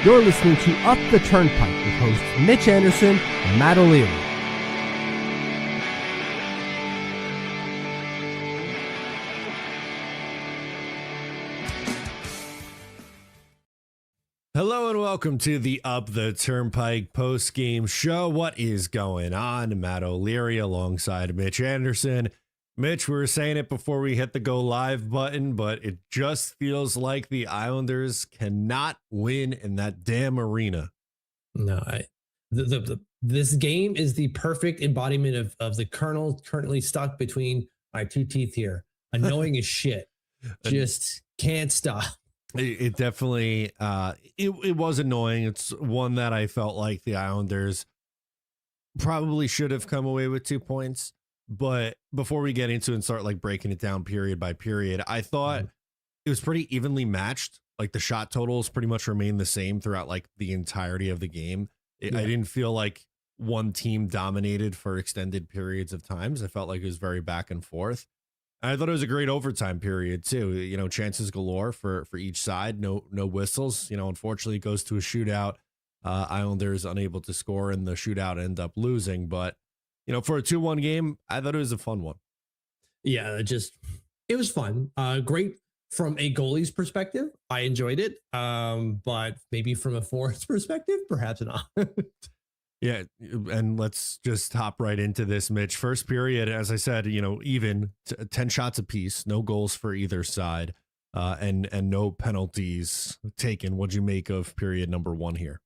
You're listening to Up the Turnpike with hosts Mitch Anderson and Matt O'Leary. Hello and welcome to the Up the Turnpike post-game show. What is going on? Matt O'Leary alongside Mitch Anderson. Mitch, we were saying it before we hit the go live button, but it just feels like the Islanders cannot win in that damn arena. No, this game is the perfect embodiment of the kernel currently stuck between my two teeth here. Annoying as shit. Just can't stop. It definitely, it was annoying. It's one that I felt like the Islanders probably should have come away with 2 points. But before we get into and start like breaking it down period by period, I thought it was pretty evenly matched. Like the shot totals pretty much remained the same throughout like the entirety of the game. I didn't feel like one team dominated for extended periods of times. I felt like it was very back and forth. I thought it was a great overtime period too. You know, chances galore for each side. No whistles. You know, unfortunately, it goes to a shootout. Islanders unable to score, and the shootout end up losing. But you know, for a 2-1 game, I thought it was a fun one. Yeah, it was fun. Great from a goalie's perspective. I enjoyed it. But maybe from a forward's perspective, perhaps not. Yeah, and let's just hop right into this, Mitch. First period, as I said, you know, even 10 shots apiece, no goals for either side, and no penalties taken. What'd you make of period number 1 here?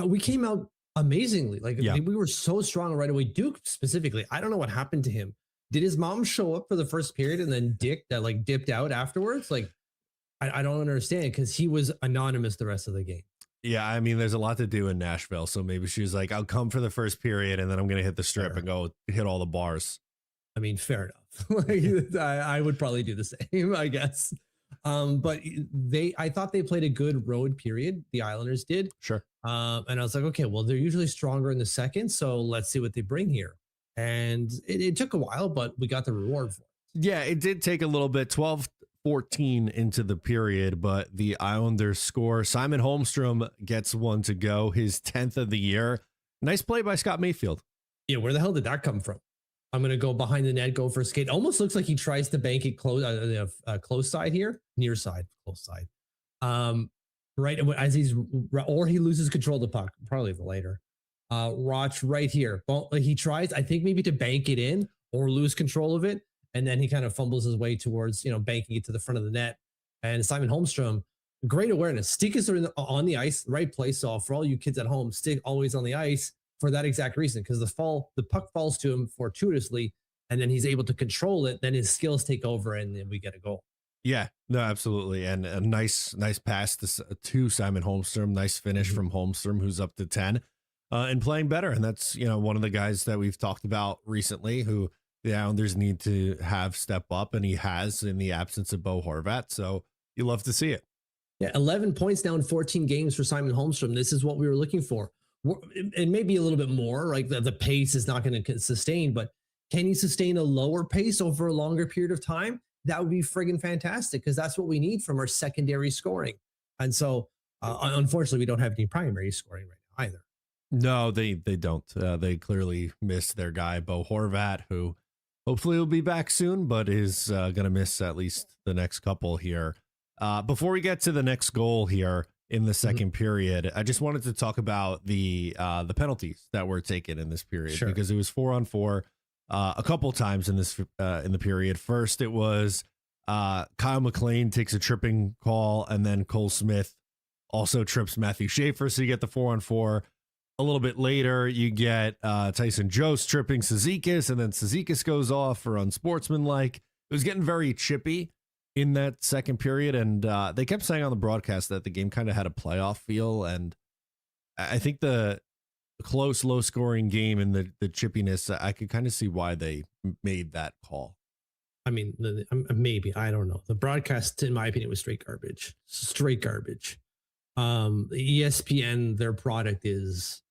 We came out amazingly. We were so strong right away. Duke specifically, I don't know what happened to him. Did his mom show up for the first period and then dipped out afterwards? Like, I don't understand, because he was anonymous the rest of the game. Yeah, I mean, there's a lot to do in Nashville, so maybe she was like, I'll come for the first period, and then I'm going to hit the strip and go hit all the bars. I mean, fair enough. I would probably do the same, I guess. But I thought they played a good road period. The Islanders did. Sure. And I was like, okay, well, they're usually stronger in the second, so let's see what they bring here. And it took a while, but we got the reward for it. Yeah, it did take a little bit. 12-14 into the period, but the Islanders score. Simon Holmstrom gets one to go, his 10th of the year. Nice play by Scott Mayfield. Yeah, where the hell did that come from? I'm going to go behind the net, go for a skate. Almost looks like he tries to bank it close side here, near side, close side. Right as he loses control of the puck, probably the later. Roch right here. He tries, I think, maybe to bank it in or lose control of it. And then he kind of fumbles his way towards, banking it to the front of the net. And Simon Holmstrom, great awareness. Stick is on the ice, right place. So for all you kids at home, stick always on the ice for that exact reason, because the puck falls to him fortuitously, and then he's able to control it. Then his skills take over, and then we get a goal. Yeah, no, absolutely. And a nice pass to Simon Holmstrom. Nice finish from Holmstrom, who's up to 10 and playing better. And that's, one of the guys that we've talked about recently who the Islanders need to have step up, and he has in the absence of Bo Horvat. So you love to see it. Yeah, 11 points now in 14 games for Simon Holmstrom. This is what we were looking for. And maybe a little bit more, like the pace is not going to sustain, but can he sustain a lower pace over a longer period of time? That would be friggin' fantastic, because that's what we need from our secondary scoring. And so, unfortunately, we don't have any primary scoring right now either. No, they don't. They clearly missed their guy, Bo Horvat, who hopefully will be back soon, but is going to miss at least the next couple here. Before we get to the next goal here in the second period, I just wanted to talk about the penalties that were taken in this period, because it was 4-on-4 a couple times in this in the period. First, it was Kyle McLean takes a tripping call, and then Cole Smith also trips Matthew Schaefer, so you get the 4-on-4. A little bit later, you get Tyson Jost tripping Cizikas, and then Cizikas goes off for unsportsmanlike. It was getting very chippy in that second period, and they kept saying on the broadcast that the game kind of had a playoff feel, and I think the close, low-scoring game and the chippiness, I could kind of see why they made that call. I mean, maybe, I don't know. The broadcast, in my opinion, was straight garbage. ESPN, their product is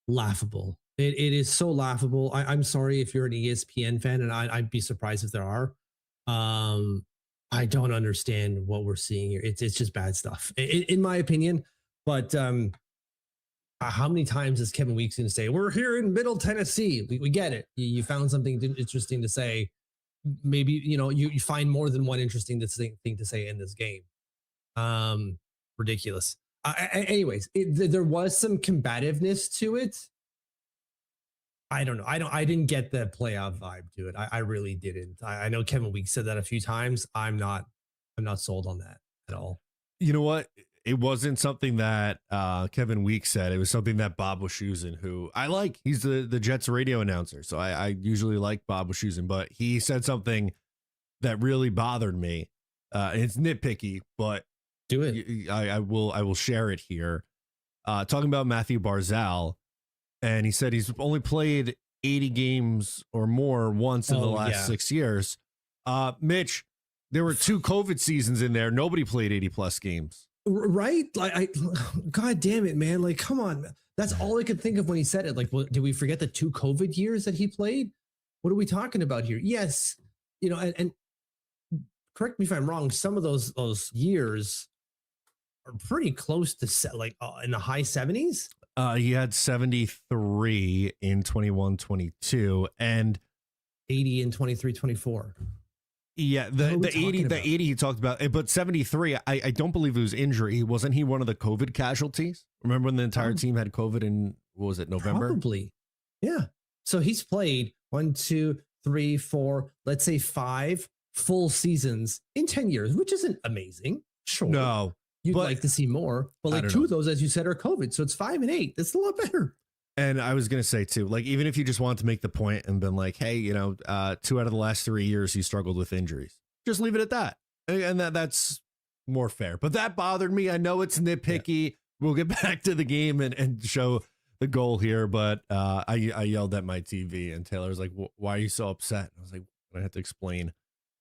laughable. It is so laughable. I'm sorry if you're an ESPN fan, and I'd be surprised if there are. I don't understand what we're seeing here. It's just bad stuff. In my opinion, But how many times is Kevin Weeks going to say, we're here in Middle Tennessee? We get it. You found something interesting to say. Maybe, you find more than one interesting thing to say in this game. Ridiculous. Anyways, there was some combativeness to it. I don't know. I didn't get the playoff vibe to it. I really didn't. I know Kevin Weeks said that a few times. I'm not sold on that at all. You know what? It wasn't something that Kevin Weeks said. It was something that Bob Wischusen, who I like. He's the Jets radio announcer, so I usually like Bob Wischusen, but he said something that really bothered me. And it's nitpicky, but do it. I will share it here. Talking about Matthew Barzal, and he said he's only played 80 games or more once in the last 6 years. Mitch, there were 2 COVID seasons in there. Nobody played 80 plus games. Right? Like, God damn it, man. Like, come on. That's all I could think of when he said it. Like, well, did we forget the 2 COVID years that he played? What are we talking about here? Yes. And correct me if I'm wrong. Some of those years are pretty close to in the high 70s. He had 73 in 21-22 and 80 in 23-24. Yeah, the 80 he talked about, but 73, I don't believe it was injury. Wasn't he one of the COVID casualties? Remember when the entire team had COVID in, what was it, November? Probably. Yeah. So he's played 1, 2, 3, 4, let's say 5 full seasons in 10 years, which isn't amazing. Sure. No. You'd like to see more, but like 2 of those, as you said, are COVID. So it's 5 and 8. That's a lot better. And I was going to say too, like, even if you just want to make the point and been like, hey, 2 out of the last 3 years, he struggled with injuries. Just leave it at that. And that's more fair. But that bothered me. I know it's nitpicky. Yeah. We'll get back to the game and show the goal here. But I yelled at my TV and Taylor was like, why are you so upset? And I was like, I had to explain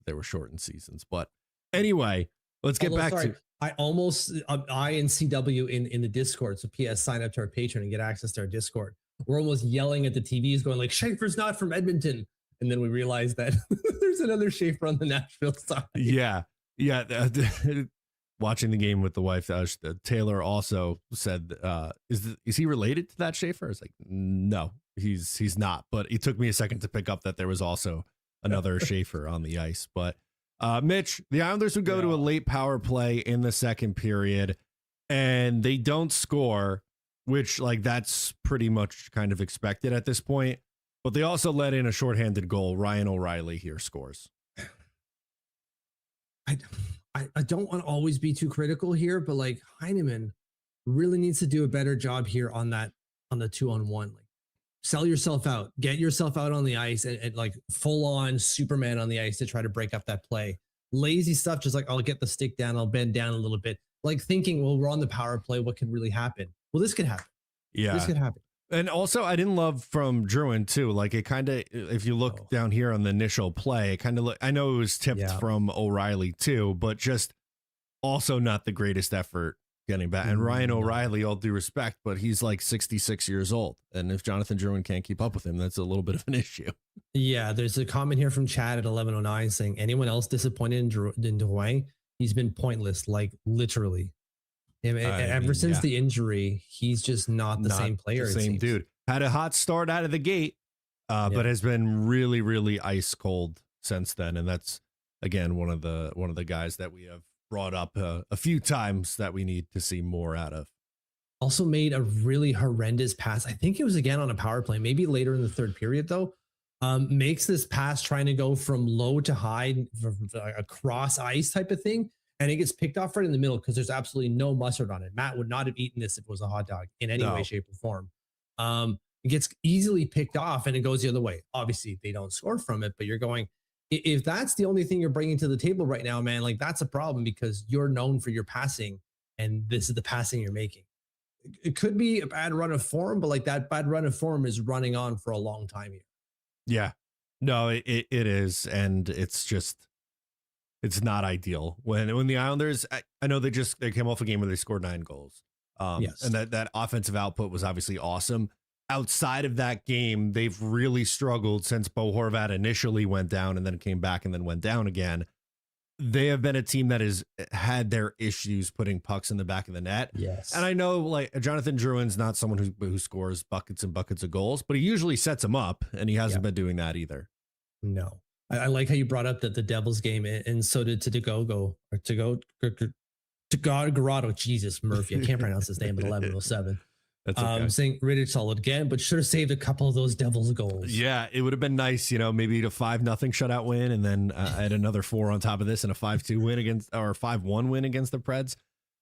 they were shortened seasons. But anyway, let's get back to. I and CW in the Discord. So PS, sign up to our Patreon and get access to our Discord. We're almost yelling at the TVs going like, Schaefer's not from Edmonton. And then we realized that there's another Schaefer on the Nashville side. Yeah. Yeah. Watching the game with the wife, Taylor also said, is he related to that Schaefer? It's like, no, he's not. But it took me a second to pick up that there was also another Schaefer on the ice. But Mitch, the Islanders would go to a late power play in the second period and they don't score, which that's pretty much kind of expected at this point. But they also let in a shorthanded goal. Ryan O'Reilly here scores. I don't want to always be too critical here, but Heineman really needs to do a better job here on the 2-on-1. Sell yourself out, get yourself out on the ice and full on Superman on the ice to try to break up that play. Lazy stuff, just I'll get the stick down, I'll bend down a little bit. Thinking, well, we're on the power play. What could really happen? Well, this could happen. Yeah. This could happen. And also, I didn't love from Druin too. It kind of, if you look down here on the initial play, it kind of I know it was tipped from O'Reilly too, but just also not the greatest effort getting back. And Ryan O'Reilly, all due respect, but he's 66 years old. And if Jonathan Druin can't keep up with him, that's a little bit of an issue. Yeah, there's a comment here from Chad at 1109 saying, anyone else disappointed in Drouin? He's been pointless, literally. Ever since the injury, he's just not the same player. The same dude. Had a hot start out of the gate, but has been really, really ice cold since then. And that's, again, one of the guys that we have brought up a few times that we need to see more out of. Also made a really horrendous pass. I think it was again on a power play, maybe later in the third period though. Makes this pass trying to go from low to high, across ice type of thing. And it gets picked off right in the middle because there's absolutely no mustard on it. Matt would not have eaten this if it was a hot dog in any way, shape, or form. It gets easily picked off and it goes the other way. Obviously, they don't score from it, but you're going, if that's the only thing you're bringing to the table right now, man, that's a problem because you're known for your passing and this is the passing you're making. It could be a bad run of form, but that bad run of form is running on for a long time here. Yeah, no, it is. And it's not ideal when the Islanders, I know they came off a game where they scored 9 goals. Yes. And that offensive output was obviously awesome. Outside of that game, they've really struggled since Bo Horvat initially went down and then came back and then went down again. they have been a team that has had their issues putting pucks in the back of the net. Yes. And I know like Jonathan Drouin's not someone who scores buckets and buckets of goals, but he usually sets them up, and he hasn't been doing that either. No. I like how you brought up the Devils game, and so did Garado. Jesus, Murphy. I can't pronounce his name at 11:07. That's okay. Saying Rittich solid again, but should have saved a couple of those Devils goals. Yeah, it would have been nice, maybe to 5-0 shutout win, and then add another 4 on top of this, and a 5-2 win against, or 5-1 win against the Preds.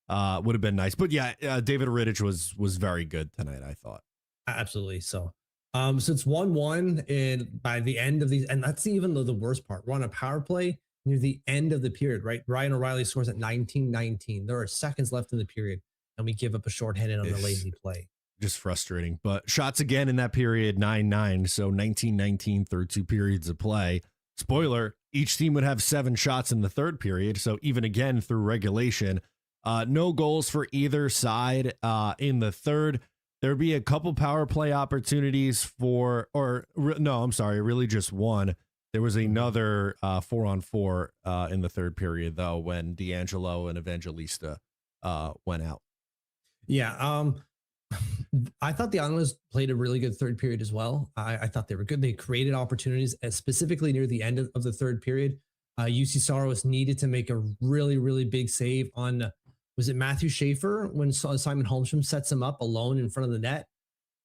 Would have been nice. But yeah, David Rittich was very good tonight, I thought. Absolutely. So it's 1-1, and by the end of these, and that's even the worst part. We're on a power play near the end of the period, right? Ryan O'Reilly scores at 19-19. There are seconds left in the period, and we give up a shorthanded on the lazy play. Just frustrating. But shots again in that period, 9-9. So 19-19 through 2 periods of play. Spoiler, each team would have 7 shots in the third period. So even again through regulation, no goals for either side in the third. There'd be a couple power play opportunities really just one. There was another 4-on-4 in the third period, though, when D'Angelo and Evangelista went out. Yeah. I thought the Islanders played a really good third period as well. I thought they were good. They created opportunities, specifically near the end of the third period. UC Saros needed to make a really, really big save on, was it Matthew Schaefer, when Simon Holmstrom sets him up alone in front of the net.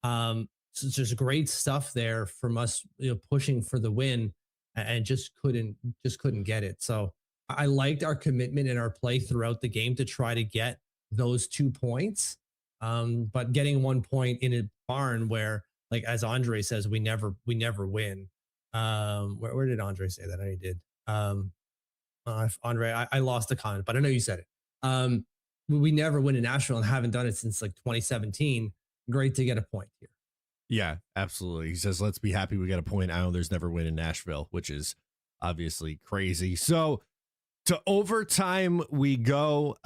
So it's just great stuff there from us, pushing for the win, and just couldn't get it. So I liked our commitment and our play throughout the game to try to get those 2 points. But getting 1 point in a barn where, like, as Andre says, we never win. Where did Andre say that? I did. Andre, I lost the comment, but I know you said it. We never win in Nashville and haven't done it since like 2017. Great to get a point here. Yeah, absolutely. He says, let's be happy we got a point. Islanders never win in Nashville, which is obviously crazy. So to overtime we go.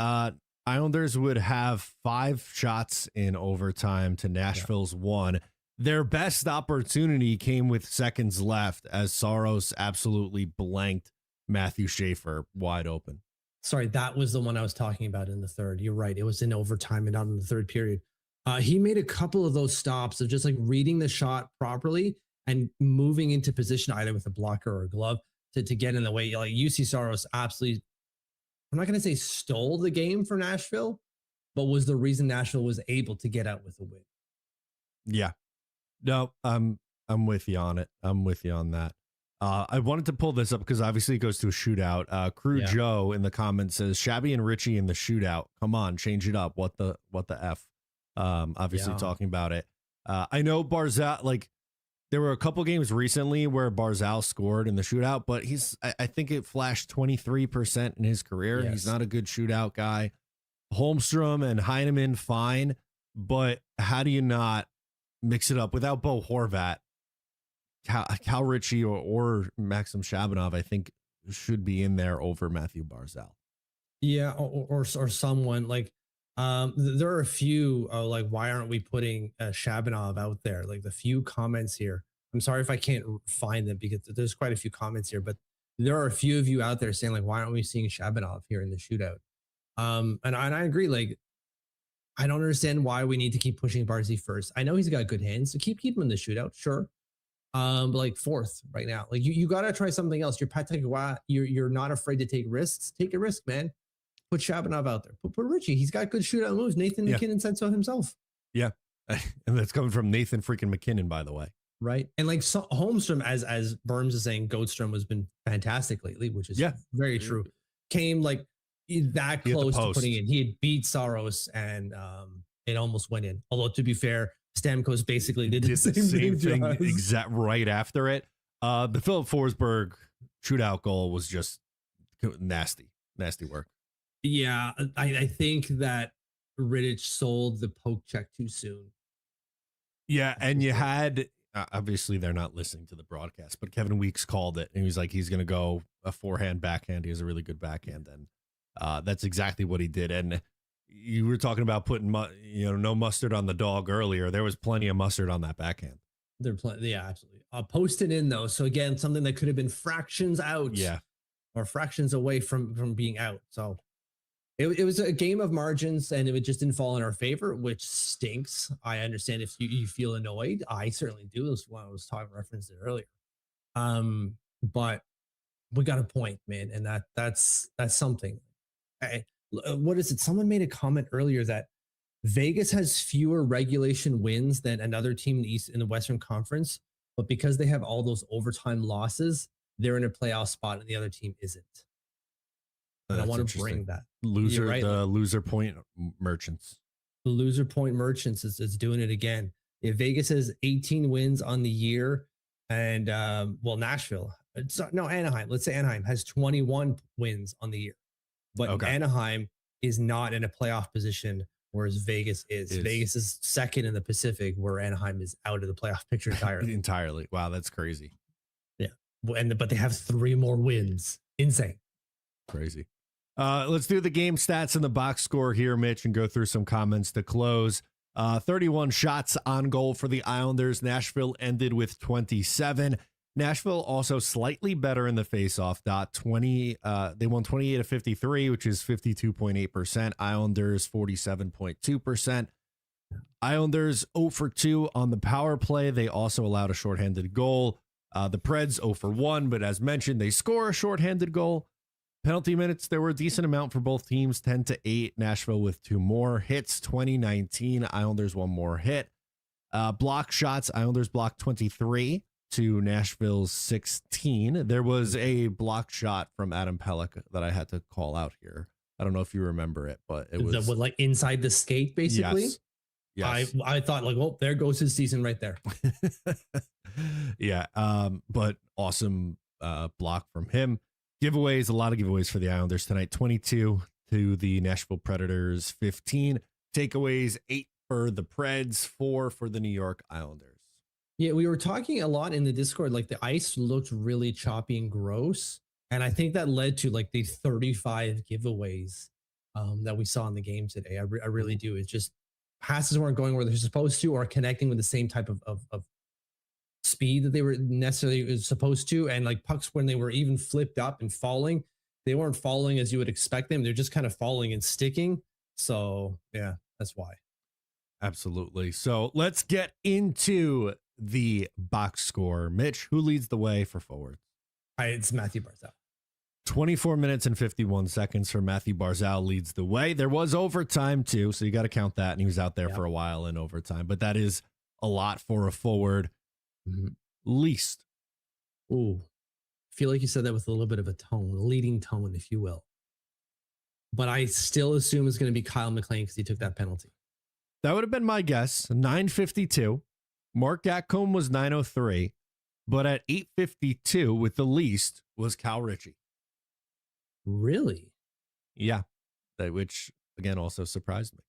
Islanders would have 5 shots in overtime to Nashville's 1. Their best opportunity came with seconds left as Saros absolutely blanked Matthew Schaefer wide open. Sorry, that was the one I was talking about in the third. You're right. It was in overtime and not in the third period. He made a couple of those stops of just like reading the shot properly and moving into position either with a blocker or a glove to get in the way. Like UC Saros absolutely, I'm not going to say stole the game for Nashville, but was the reason Nashville was able to get out with a win. Yeah. No, I'm with you on it. I'm with you on that. I wanted to pull this up because obviously it goes to a shootout. Crew Joe in the comments says Shabby and Richie in the shootout. Come on, change it up. What the F? Obviously talking about it. I know Barzal, like there were a couple games recently where Barzal scored in the shootout, but I think it flashed 23% in his career. Yes. He's not a good shootout guy. Holmstrom and Heineman, fine, but how do you not mix it up without Bo Horvat? Cal Ritchie or Maxim Shabanov, I think, should be in there over Matthew Barzal. Yeah, or someone like there are a few like, why aren't we putting Shabanov out there? Like the few comments here. I'm sorry if I can't find them because there's quite a few comments here, but there are a few of you out there saying like, why aren't we seeing Shabanov here in the shootout? And I agree. Like, I don't understand why we need to keep pushing Barzy first. I know he's got good hands, so keep him in the shootout, sure. But like fourth right now, like you got to try something else. You're Patrick Roy. You're not afraid to take risks. Take a risk, man. Put Shabanov out there. Put Richie. He's got good shootout moves. Nathan McKinnon said so himself. Yeah, and that's coming from Nathan freaking McKinnon, by the way. Right, and like Holmstrom, as Burns is saying, Goldstrom has been fantastic lately, which is very true. Came like that close to putting in. He had beat Saros, and it almost went in. Although to be fair, Stamkos basically did the same thing exact right after it. The Philip Forsberg shootout goal was just nasty work. Yeah, I think that Rittich sold the poke check too soon. Yeah, and you had obviously they're not listening to the broadcast, but Kevin Weeks called it, and he was like, he's going to go a forehand backhand. He has a really good backhand, and that's exactly what he did. And you were talking about putting, no mustard on the dog earlier. There was plenty of mustard on that backhand. Yeah, absolutely. Posted in though. So again, something that could have been fractions out. Yeah. or fractions away from being out. So it was a game of margins, and it just didn't fall in our favor, which stinks. I understand if you feel annoyed. I certainly do. That's why I was talking referenced it earlier. But we got a point, man, and that's something. What is it? Someone made a comment earlier that Vegas has fewer regulation wins than another team in the Western Conference, but because they have all those overtime losses, they're in a playoff spot, and the other team isn't. And I want to bring that. Loser, right, the loser point merchants. The loser point merchants is doing it again. If Vegas has 18 wins on the year, and Nashville, Anaheim. Let's say Anaheim has 21 wins on the year, but Anaheim is not in a playoff position, whereas Vegas is. Vegas is second in the Pacific, where Anaheim is out of the playoff picture entirely. Entirely. Wow, that's crazy. Yeah, but they have 3 more wins. Insane. Crazy. Let's do the game stats and the box score here, Mitch, and go through some comments to close. 31 shots on goal for the Islanders. Nashville ended with 27. Nashville also slightly better in the faceoff dot. They won 28-53, which is 52.8%. Islanders 47.2%. Islanders 0 for 2 on the power play. They also allowed a shorthanded goal. The Preds 0 for 1, but as mentioned, they score a shorthanded goal. Penalty minutes, there were a decent amount for both teams, 10-8. Nashville with 2 more hits, 20-19. Islanders 1 more hit. Block shots, Islanders blocked 23 to Nashville's 16. There was a block shot from Adam Pelech that I had to call out here. I don't know if you remember it, but it was like inside the skate, basically. Yes. I thought like, oh, there goes his season right there. Yeah. But awesome block from him. Giveaways, a lot of giveaways for the Islanders tonight. 22 to the Nashville Predators, 15. Takeaways, 8 for the Preds, 4 for the New York Islanders. Yeah, we were talking a lot in the Discord, like the ice looked really choppy and gross. And I think that led to like the 35 giveaways that we saw in the game today. I really do. It's just passes weren't going where they're supposed to, or connecting with the same type of speed that they were necessarily supposed to. And like pucks, when they were even flipped up and falling, they weren't falling as you would expect them. They're just kind of falling and sticking. So yeah, that's why. Absolutely. So let's get into the box score. Mitch, who leads the way for forwards? It's Matthew Barzal. 24 minutes and 51 seconds for Matthew Barzal leads the way. There was overtime too, so you got to count that. And he was out there for a while in overtime, but that is a lot for a forward. Least. Ooh, I feel like you said that with a little bit of a tone, a leading tone, if you will. But I still assume it's going to be Kyle McLean because he took that penalty. That would have been my guess. 952. Mark Gatcomb was 903. But at 852 with the least was Cal Ritchie. Really? Yeah. Which, again, also surprised me.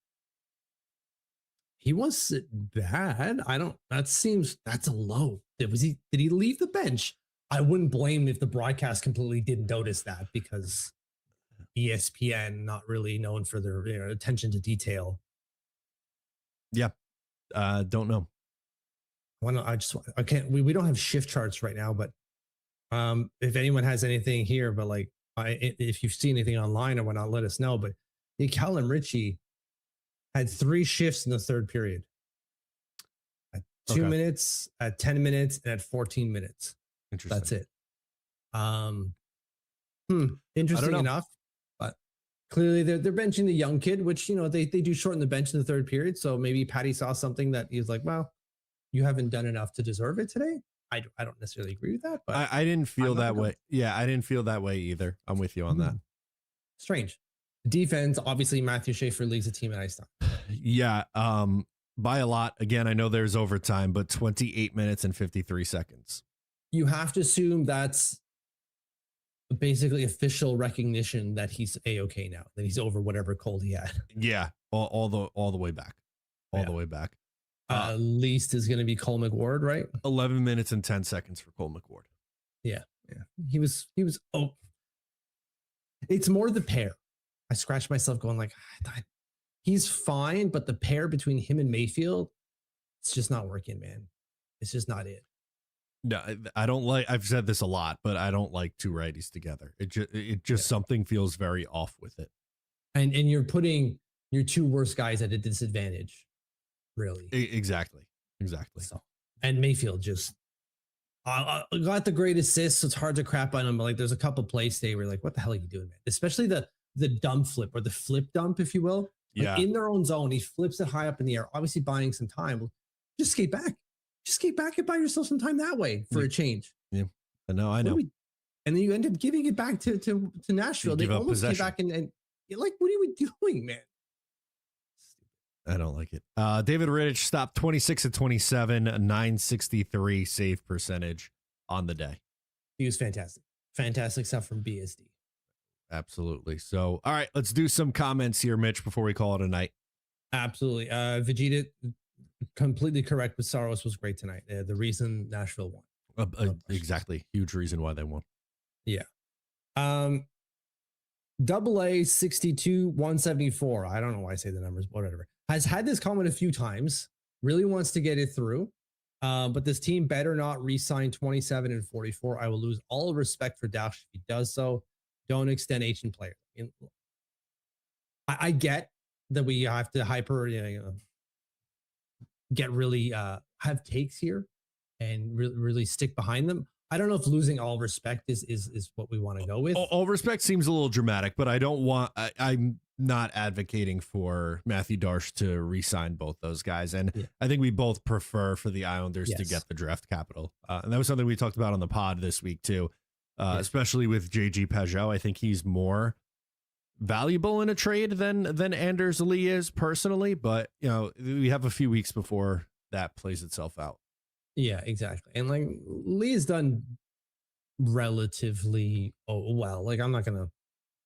He wasn't bad. That's a low. Did he leave the bench? I wouldn't blame if the broadcast completely didn't notice that, because ESPN not really known for their attention to detail. Yeah. Don't know. I can't, we don't have shift charts right now, but if anyone has anything here, but like if you've seen anything online or whatnot, let us know. But Callum Ritchie had 3 shifts in the third period. At 2 minutes, at 10 minutes, and at 14 minutes. Interesting. That's it. Interesting enough, but clearly they're benching the young kid, which, they do shorten the bench in the third period. So maybe Patty saw something that he was like, well, you haven't done enough to deserve it today. I don't necessarily agree with that, but I didn't feel that way. Yeah, I didn't feel that way either. I'm with you on that. Strange. Defense, obviously Matthew Schaefer leads the team at ice time. Yeah, by a lot. Again, I know there's overtime, but 28 minutes and 53 seconds. You have to assume that's basically official recognition that he's A-okay now, that he's over whatever cold he had. Yeah, all the way back. The way back. Least is going to be Cole McWard, right? 11 minutes and 10 seconds for Cole McWard. Yeah. He was. Oh, it's more the pair. I scratched myself going like, he's fine, but the pair between him and Mayfield, it's just not working, man. It's just not it. No, I don't like. I've said this a lot, but I don't like two righties together. It just something feels very off with it. And you're putting your two worst guys at a disadvantage, really. Exactly. So, and Mayfield just got the great assists. So it's hard to crap on him, but like there's a couple plays today where you're like, what the hell are you doing, man? Especially the dump flip or the flip dump, if you will. Like Yeah. in their own zone, he flips it high up in the air, obviously buying some time. Well, just skate back. Just skate back and buy yourself some time that way for a change. Yeah. I know. And then you end up giving it back to Nashville. They almost came back and you're like, what are we doing, man? I don't like it. David Rittich stopped 26 of 27, 963 save percentage on the day. He was fantastic. Fantastic stuff from BSD. Absolutely. So, all right, let's do some comments here, Mitch, before we call it a night. Absolutely. Vegeta, completely correct, but Saros was great tonight. The reason Nashville won. Exactly. Huge reason why they won. Yeah. Double A 62 174. I don't know why I say the numbers, whatever. Has had this comment a few times. Really wants to get it through. But this team better not re-sign 27 and 44. I will lose all respect for Dash if he does so. Don't extend Asian players. I get that we have to get really have takes here and really stick behind them. I don't know if losing all respect is what we want to go with. All respect seems a little dramatic, but I don't want. I'm not advocating for Matthew Darsh to re-sign both those guys, and I think we both prefer for the Islanders to get the draft capital, and that was something we talked about on the pod this week too, especially with JG Pajot. I think he's more valuable in a trade than Anders Lee is personally, but we have a few weeks before that plays itself out. Yeah, exactly. And like Lee has done relatively well. Like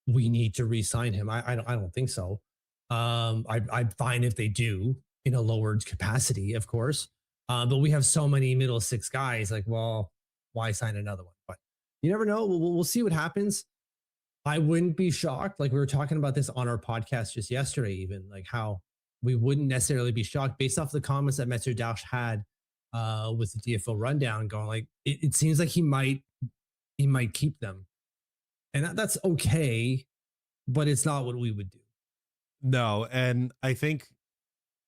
we need to re-sign him. I don't think so. I'm fine if they do in a lowered capacity, of course. But we have so many middle six guys. Like, well, why sign another one? But you never know. We'll see what happens. I wouldn't be shocked. Like we were talking about this on our podcast just yesterday, even like how we wouldn't necessarily be shocked based off the comments that Metzer Dash had with the DFO rundown, going like it seems like he might keep them, and that's okay, but it's not what we would do. No, and I think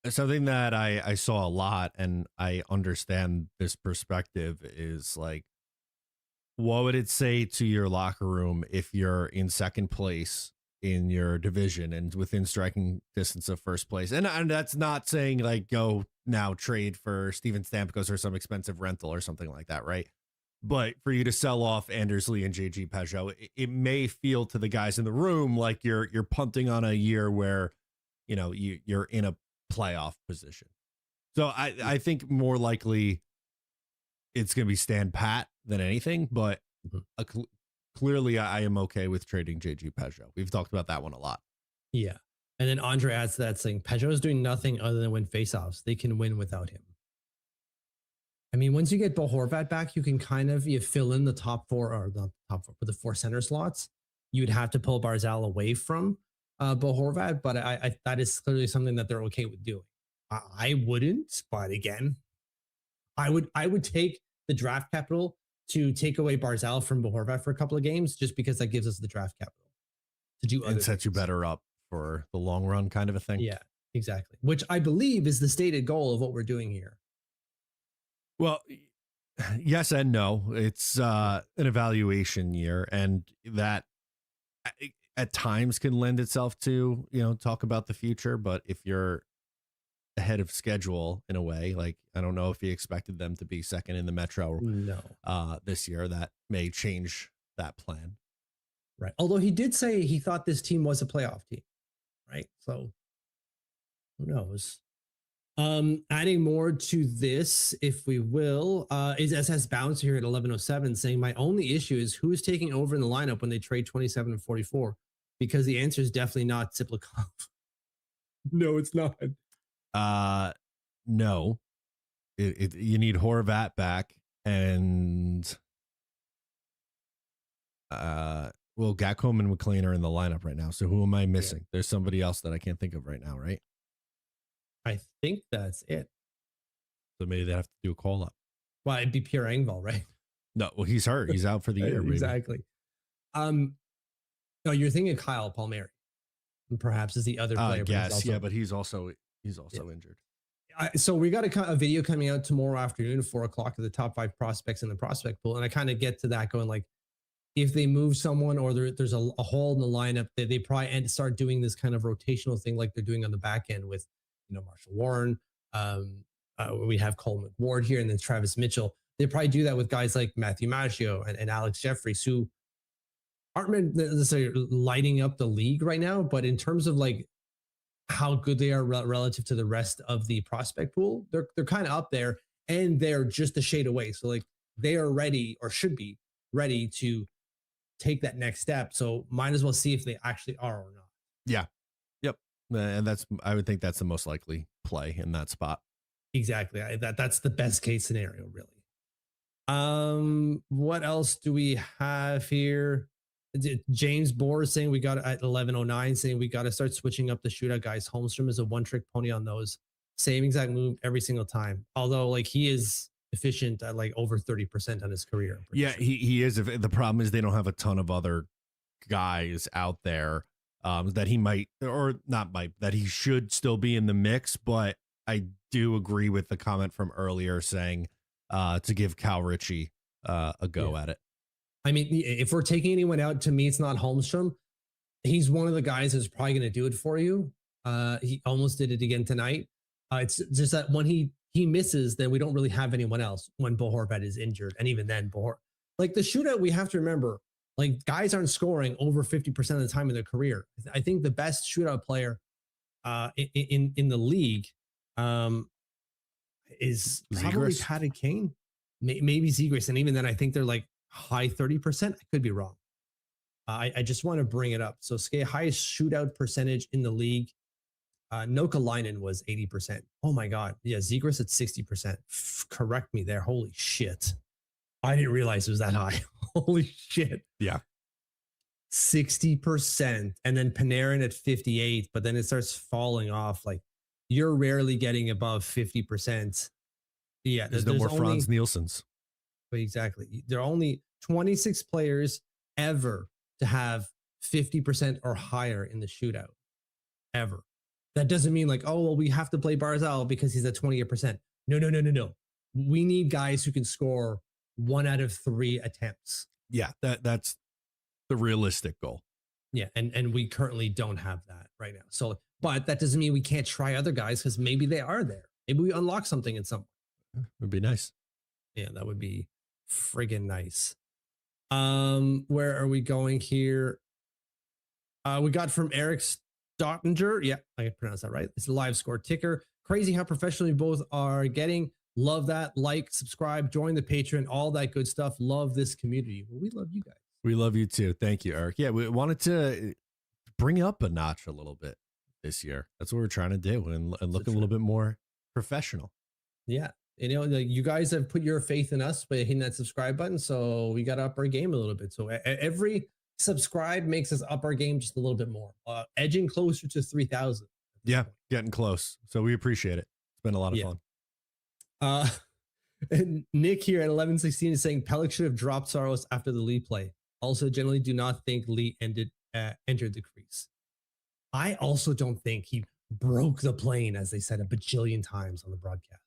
something that I saw a lot, and I understand this perspective, is like, what would it say to your locker room if you're in second place in your division and within striking distance of first place? And that's not saying like go now trade for Steven Stamkos or some expensive rental or something like that, right? But for you to sell off Anders Lee and JG Pajot, it may feel to the guys in the room like you're punting on a year where you're in a playoff position. So I think more likely it's going to be stand pat than anything, but clearly I am okay with trading JG Pajot. We've talked about that one a lot. Yeah. And then Andre adds to that saying, Pajot is doing nothing other than win faceoffs. They can win without him. I mean, once you get Bo Horvat back, you can kind of fill in the top four, or the top four, but the four center slots. You'd have to pull Barzal away from Bo Horvat, but I that is clearly something that they're okay with doing. I wouldn't, but again, I would take the draft capital to take away Barzal from Bo Horvat for a couple of games, just because that gives us the draft capital to do and sets you better up for the long run, kind of a thing. Yeah, exactly. Which I believe is the stated goal of what we're doing here. Well, yes and no. It's an evaluation year, and that at times can lend itself to talk about the future. But if you're ahead of schedule in a way, like I don't know if he expected them to be second in the Metro this year, that may change that plan. Right. Although he did say he thought this team was a playoff team. Right. So who knows? Adding more to this, if we will, is SS Bounce here at 1107 saying, my only issue is who is taking over in the lineup when they trade 27 and 44, because the answer is definitely not Ziplikov. No, it's not. No, you need Horvat back, and well, Gatcomb and McLean are in the lineup right now. So who am I missing? Yeah. There's somebody else that I can't think of right now, right? I think that's it. So maybe they have to do a call up. Well, it'd be Pierre Engvall, right? No, well, he's hurt. He's out for the year. Exactly. No, you're thinking Kyle Palmieri, perhaps is the other player. Yes, yeah, but he's also injured. So we got a video coming out tomorrow afternoon, 4:00, of the top 5 prospects in the prospect pool, and I kind of get to that going like, if they move someone or there's a hole in the lineup, they probably start doing this kind of rotational thing like they're doing on the back end with, Marshall Warren. We have Cole McWard here, and then Travis Mitchell. They probably do that with guys like Matthew Maggio and Alex Jeffries, who aren't necessarily lighting up the league right now, but in terms of like how good they are relative to the rest of the prospect pool, they're kind of up there, and they're just a shade away. So like they are ready, or should be ready, to take that next step. So might as well see if they actually are or not. Yeah. Yep. And I would think that's the most likely play in that spot. Exactly. That's the best case scenario, really. What else do we have here? James Bohr is saying we got at 11:09, saying we got to start switching up the shootout guys. Holmstrom is a one-trick pony on those. Same exact move every single time. Although like he is efficient at like over 30% on his career. Yeah, sure. He is. The problem is they don't have a ton of other guys out there that he might, or not might, that he should still be in the mix. But I do agree with the comment from earlier saying to give Cal Ritchie a go at it. I mean, if we're taking anyone out, to me, it's not Holmstrom. He's one of the guys that's probably going to do it for you. He almost did it again tonight. It's just that when he misses, then we don't really have anyone else when Bo Horvat is injured. And even then, like the shootout, we have to remember, like guys aren't scoring over 50% of the time in their career. I think the best shootout player in the league is probably Patty Kane, maybe Zegras. And even then, I think they're like high 30%. I could be wrong. I just want to bring it up. So highest shootout percentage in the league. Nokalainen was 80%. Oh my God. Yeah. Zegras at 60%. Correct me there. Holy shit. I didn't realize it was that high. Holy shit. Yeah. 60%. And then Panarin at 58, but then it starts falling off. Like you're rarely getting above 50%. Yeah. There's no more Franz Nielsen's. Exactly. There are only 26 players ever to have 50% or higher in the shootout ever. That doesn't mean like, oh, well, we have to play Barzal because he's at 28%. No. We need guys who can score 1 out of 3 attempts. Yeah, that's the realistic goal. Yeah, and we currently don't have that right now. So, but that doesn't mean we can't try other guys because maybe they are there. Maybe we unlock something in some way. Would be nice. Yeah, that would be friggin' nice. Where are we going here? We got from Eric Stottinger. Yeah, I can pronounce that right. It's a live score ticker. Crazy how professional you both are getting. Love that. Like, subscribe, join the Patreon, all that good stuff. Love this community. Well, we love you guys. We love you too. Thank you, Eric. Yeah, we wanted to bring up a notch a little bit this year. That's what we're trying to do and look a little bit more professional. Yeah. You guys have put your faith in us by hitting that subscribe button. So we got to up our game a little bit. So every subscribe makes us up our game just a little bit more, edging closer to 3,000. Yeah, getting close. So we appreciate it. It's been a lot of fun. And Nick here at 11:16 is saying Pelech should have dropped Saros after the Lee play. Also, generally do not think Lee entered the crease. I also don't think he broke the plane, as they said a bajillion times on the broadcast.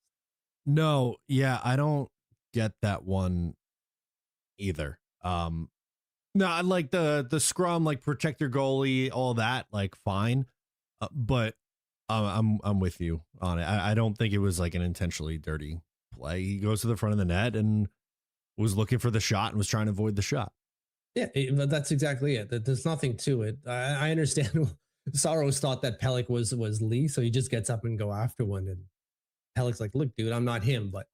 No, yeah, I don't get that one either. No, I like the scrum, like protect your goalie, all that, like fine. But I'm with you on it. I don't think it was like an intentionally dirty play. He goes to the front of the net and was looking for the shot and was trying to avoid the shot. Yeah, that's exactly it. There's nothing to it. I understand. Saros thought that Pelech was Lee, so he just gets up and go after one. And Pelech's like, "Look, dude, I'm not him, but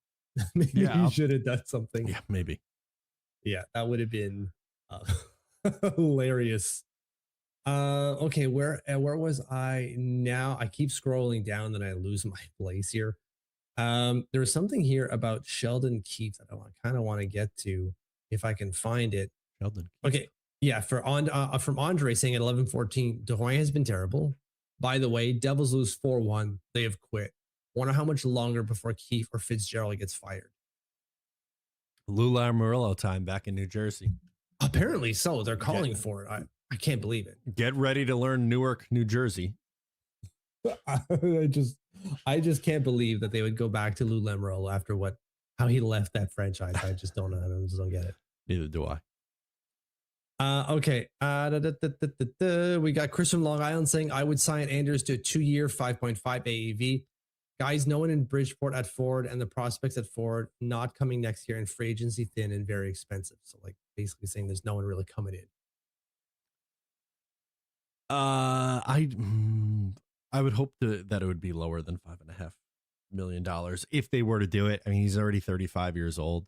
maybe you should have done something." Yeah, maybe. Yeah, that would have been hilarious. Okay, where was I now? I keep scrolling down, then I lose my place here. There was something here about Sheldon Keefe that I kind of want to get to if I can find it. Sheldon. Okay, yeah, from Andre saying at 11:14, Drouin has been terrible. By the way, Devils lose 4-1. They have quit. Wonder how much longer before Keefe or Fitzgerald gets fired. Lou Lamoriello time back in New Jersey. Apparently so. They're calling for it. I can't believe it. Get ready to learn Newark, New Jersey. I just can't believe that they would go back to Lou Lamoriello after how he left that franchise. I just don't know. I just don't get it. Neither do I. Okay. We got Chris from Long Island saying, I would sign Anders to a 2-year, 5.5 AAV. Guys, no one in Bridgeport at forward, and the prospects at forward not coming next year, and free agency thin and very expensive. So, like, basically saying there's no one really coming in. I would hope that it would be lower than $5.5 million if they were to do it. I mean, he's already 35 years old.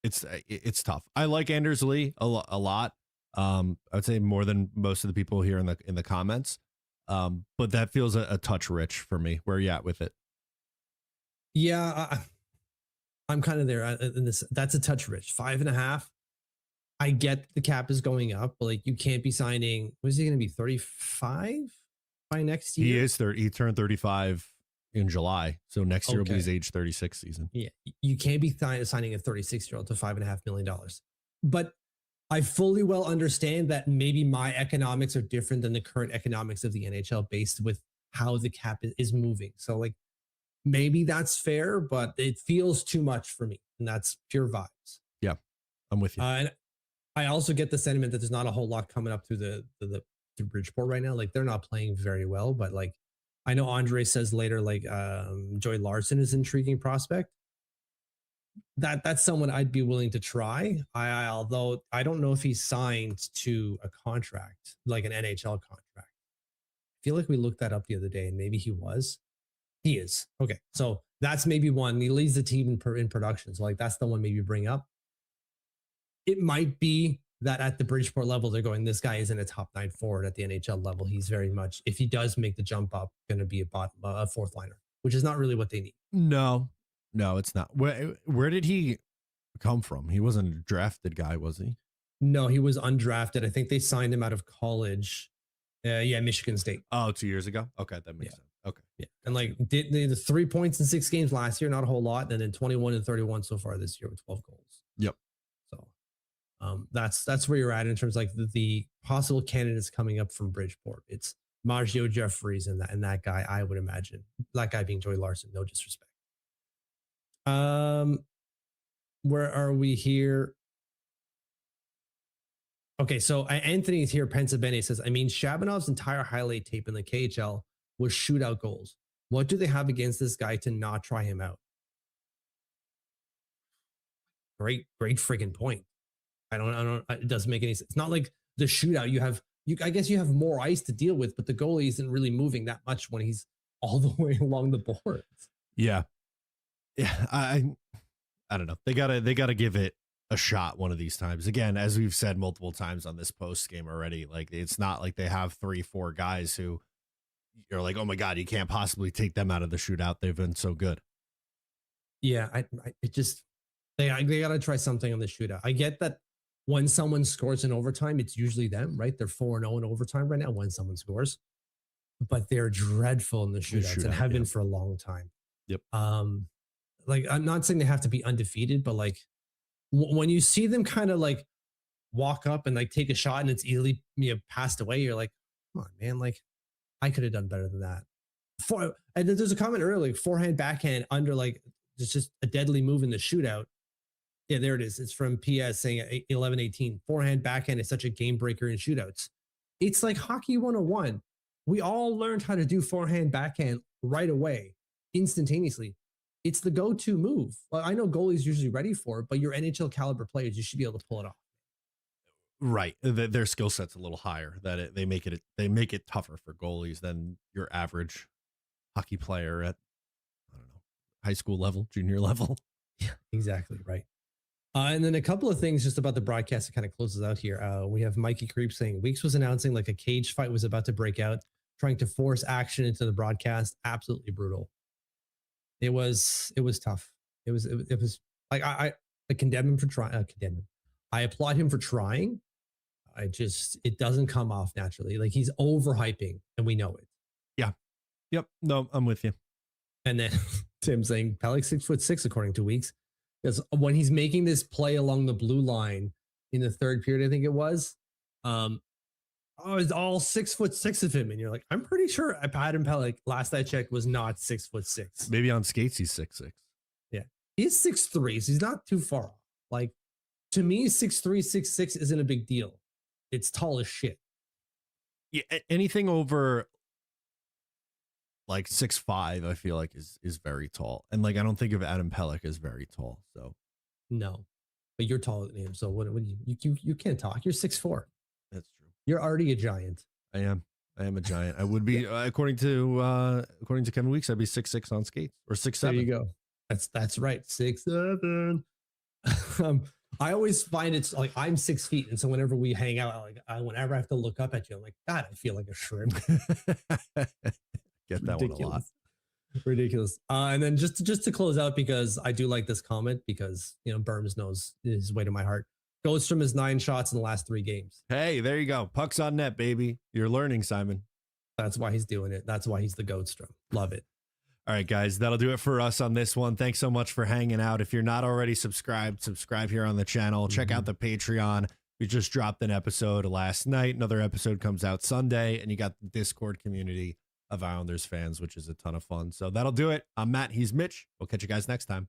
It's tough. I like Anders Lee a lot. I'd say more than most of the people here in the comments. But that feels a touch rich for me. Where are you at with it? Yeah, I'm kind of there in this. That's a touch rich. 5.5. I get the cap is going up, but like you can't be signing. What is he going to be? 35 by next year? He is 30. He turned 35 in July, so next year will be his age 36 season. Yeah, you can't be signing a 36-year-old to $5.5 million. But I fully well understand that maybe my economics are different than the current economics of the NHL based with how the cap is moving. So like maybe that's fair, but it feels too much for me, and that's pure vibes. Yeah, I'm with you. And I also get the sentiment that there's not a whole lot coming up through the Bridgeport right now. Like they're not playing very well, but like I know Andre says later, like Joey Larson is an intriguing prospect. That's someone I'd be willing to try. Although I don't know if he's signed to a contract, like an NHL contract. I feel like we looked that up the other day, and maybe he was. He is. Okay, so that's maybe one. He leads the team in production, so like that's the one maybe bring up. It might be that at the Bridgeport level, they're going, this guy isn't a top 9 forward at the NHL level. He's very much, if he does make the jump up, going to be a fourth liner, which is not really what they need. No, it's not. Where did he come from? He wasn't a drafted guy, was he? No, he was undrafted. I think they signed him out of college. Michigan State. Oh, 2 years ago? Okay, that makes sense. Okay. Yeah. And like did the 3 points in 6 games last year, not a whole lot. And then 21 and 31 so far this year with 12 goals. Yep. So that's where you're at in terms of like the possible candidates coming up from Bridgeport. It's Maggio Jeffries and that guy, I would imagine. That guy being Joey Larson, no disrespect. Where are we here? Okay, so Anthony's here. Pensabene says, I mean, Shabanov's entire highlight tape in the KHL was shootout goals. What do they have against this guy to not try him out? Great friggin' point. I don't. It doesn't make any sense. It's not like the shootout. I guess you have more ice to deal with, but the goalie isn't really moving that much when he's all the way along the boards. Yeah. I don't know. They gotta give it a shot one of these times. Again, as we've said multiple times on this post game already, like it's not like they have 3-4 guys who you're like, oh my God, you can't possibly take them out of the shootout. They've been so good. Yeah, they got to try something on the shootout. I get that when someone scores in overtime, it's usually them, right? They're 4-0 in overtime right now when someone scores, but they're dreadful in the shootouts and have been for a long time. Yep. Like I'm not saying they have to be undefeated, but like when you see them kind of like walk up and like take a shot and it's easily passed away, you're like, come on, man, like I could have done better than that. And there's a comment earlier, forehand, backhand under like it's just a deadly move in the shootout. Yeah, there it is. It's from PS saying 11:18. Forehand, backhand is such a game breaker in shootouts. It's like hockey 101. We all learned how to do forehand, backhand right away, instantaneously. It's the go-to move. Well, I know goalies usually ready for it, but your NHL caliber players, you should be able to pull it off. Right. Their skill set's a little higher. They make it tougher for goalies than your average hockey player at, I don't know, high school level, junior level. Yeah, exactly. Right. And then a couple of things just about the broadcast that kind of closes out here. We have Mikey Creep saying Weeks was announcing like a cage fight was about to break out, trying to force action into the broadcast. Absolutely brutal. It was tough. It was like I condemn him for trying. Condemn him. I applaud him for trying. It doesn't come off naturally. Like he's overhyping, and we know it. Yeah. Yep. No, I'm with you. And then Tim saying Pellick 6'6" according to Weeks. Because when he's making this play along the blue line in the third period, I think it was, it's all 6'6" of him. And you're like, I'm pretty sure Adam Pellick, last I checked, was not 6'6". Maybe on skates he's 6'6". Yeah. He's 6'3", so he's not too far off. Like, to me, 6'3", 6'6" isn't a big deal. It's tall as shit. Yeah, anything over like 6'5", I feel like is very tall. And like I don't think of Adam Pellick as very tall. So no. But you're taller than him. So what you can't talk. You're 6'4". that's true. You're already a giant. I am a giant. I would be according to Kevin Weeks, I'd be 6'6" on skates or 6'7". There you go. That's right. 6'7". I always find it's like I'm 6 feet, and so whenever we hang out, whenever I have to look up at you, I'm like, God, I feel like a shrimp. Get that one a lot. Ridiculous. And then just to close out, because I do like this comment, because Burms knows his way to my heart. Goldstrom has 9 shots in the last 3 games. Hey, there you go. Pucks on net, baby. You're learning, Simon. That's why he's doing it. That's why he's the Goldstrom. Love it. All right, guys, that'll do it for us on this one. Thanks so much for hanging out. If you're not already subscribed, subscribe here on the channel. Check out the Patreon. We just dropped an episode last night. Another episode comes out Sunday, and you got the Discord community of Islanders fans, which is a ton of fun. So that'll do it. I'm Matt. He's Mitch. We'll catch you guys next time.